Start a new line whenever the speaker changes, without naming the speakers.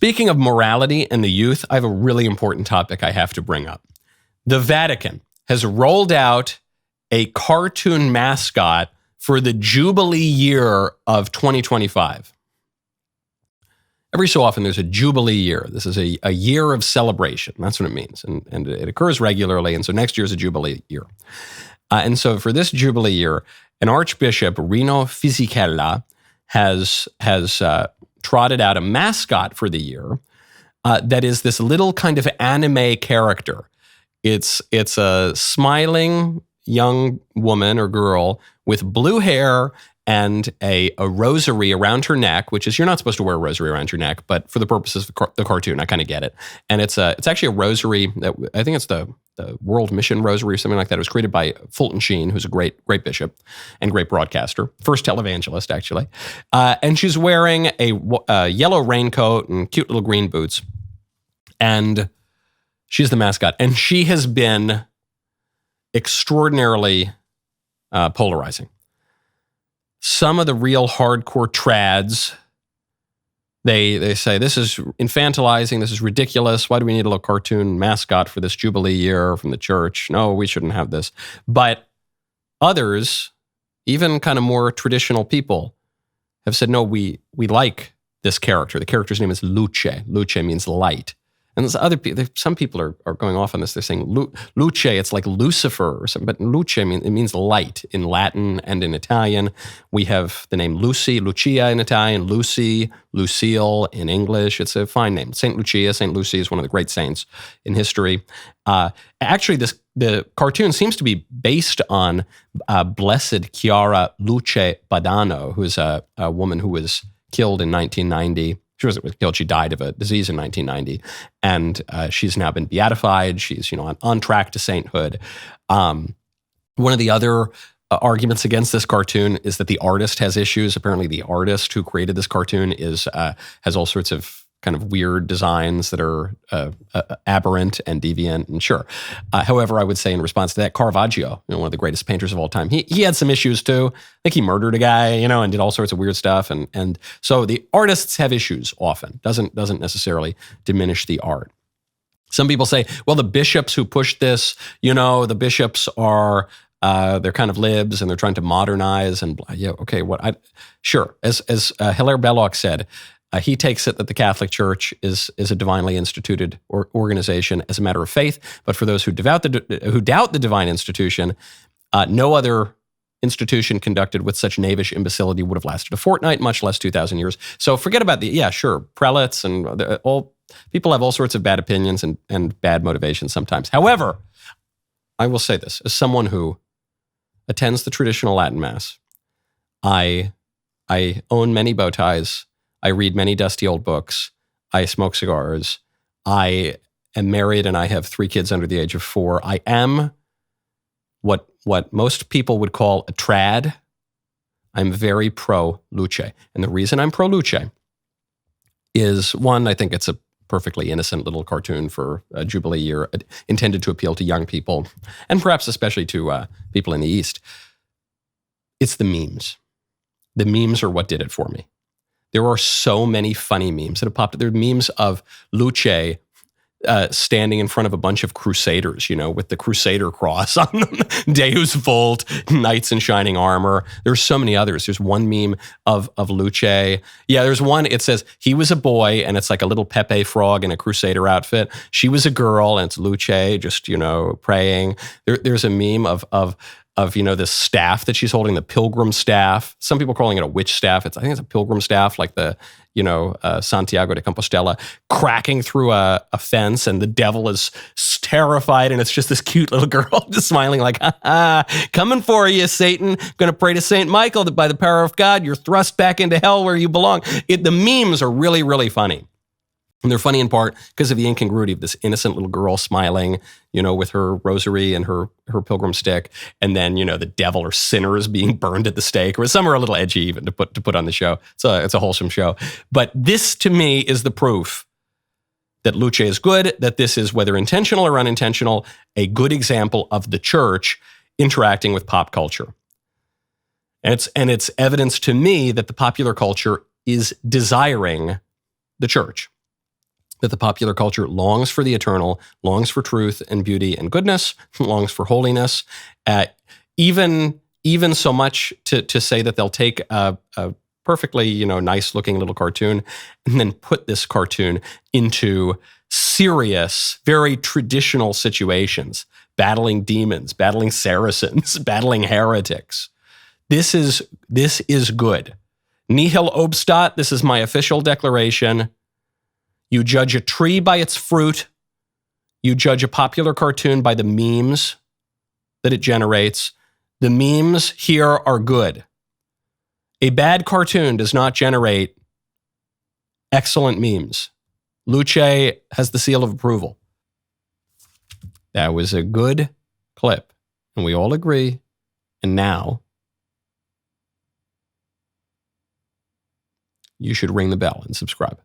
Speaking of morality and the youth, I have a really important topic I have to bring up. The Vatican has rolled out a cartoon mascot for the Jubilee Year of 2025. Every so often, there's a Jubilee Year. This is a year of celebration. That's what it means. And it occurs regularly. And so next year is a Jubilee Year. And so for this Jubilee Year, an Archbishop, Rino Fisichella, has trotted out a mascot for the year that is this little kind of anime character. It's a smiling young woman or girl with blue hair and a rosary around her neck, which is, you're not supposed to wear a rosary around your neck, but for the purposes of the cartoon, I kind of get it. And it's actually a rosary that I think it's the World Mission Rosary or something like that. It was created by Fulton Sheen, who's a great bishop and great broadcaster, first televangelist actually. And she's wearing a yellow raincoat and cute little green boots. And she's the mascot. And she has been extraordinarily polarizing. Some of the real hardcore trads, they say, this is infantilizing, this is ridiculous. Why do we need a little cartoon mascot for this Jubilee Year from the church? No, we shouldn't have this. But others, even kind of more traditional people, have said, no, we like this character. The character's name is Luce. Luce means light. And there's other people, some people are going off on this. They're saying luce, it's like Lucifer or something, but luce means light in Latin and in Italian. We have the name Lucy, Lucia in Italian, Lucy, Lucille in English. It's a fine name. Saint Lucia, Saint Lucy is one of the great saints in history. Actually, the cartoon seems to be based on Blessed Chiara Luce Badano, who is a woman who was killed in 1990. She wasn't killed. She died of a disease in 1990, and she's now been beatified. She's on track to sainthood. One of the other arguments against this cartoon is that the artist has issues. Apparently, the artist who created this cartoon has all sorts of kind of weird designs that are aberrant and deviant. And sure, however, I would say in response to that, Caravaggio, one of the greatest painters of all time, he had some issues too. I think he murdered a guy, and did all sorts of weird stuff. And so the artists have issues often. Doesn't necessarily diminish the art. Some people say, well, the bishops who pushed this, the bishops are they're kind of libs and they're trying to modernize and yeah, okay, sure. As Hilaire Belloc said. He takes it that the Catholic Church is a divinely instituted organization as a matter of faith, but for those who doubt the divine institution, no other institution conducted with such knavish imbecility would have lasted a fortnight, much less 2,000 years. So forget about prelates and all people have all sorts of bad opinions and bad motivations sometimes. However, I will say this, as someone who attends the traditional Latin Mass, I own many bow ties. I read many dusty old books. I smoke cigars. I am married and I have 3 kids under the age of 4. I am what most people would call a trad. I'm very pro-luce. And the reason I'm pro-luce is, one, I think it's a perfectly innocent little cartoon for a Jubilee Year intended to appeal to young people and perhaps especially to people in the East. It's the memes. The memes are what did it for me. There are so many funny memes that have popped up. There are memes of Luce standing in front of a bunch of crusaders, with the crusader cross on them. Deus Vult, knights in shining armor. There's so many others. There's one meme of Luce. Yeah, there's one, it says, he was a boy, and it's like a little Pepe frog in a crusader outfit. She was a girl, and it's Luce just, praying. There's a meme of this staff that she's holding, the pilgrim staff. Some people are calling it a witch staff. I think it's a pilgrim staff, like the, Santiago de Compostela, cracking through a fence, and the devil is terrified, and it's just this cute little girl just smiling like, coming for you, Satan. Going to pray to Saint Michael that by the power of God, you're thrust back into hell where you belong. The memes are really, really funny. And they're funny in part because of the incongruity of this innocent little girl smiling, with her rosary and her pilgrim stick, and then, the devil or sinners being burned at the stake, or some are a little edgy even to put on the show. It's a wholesome show. But this, to me, is the proof that Luce is good, that this is, whether intentional or unintentional, a good example of the church interacting with pop culture. And it's evidence to me that the popular culture is desiring the church. that the popular culture longs for the eternal, longs for truth and beauty and goodness, longs for holiness, even so much to say that they'll take a perfectly nice looking little cartoon and then put this cartoon into serious, very traditional situations, battling demons, battling Saracens, battling heretics. This is good. Nihil obstat, this is my official declaration. You judge a tree by its fruit. You judge a popular cartoon by the memes that it generates. The memes here are good. A bad cartoon does not generate excellent memes. Luce has the seal of approval. That was a good clip, and we all agree. And now, you should ring the bell and subscribe.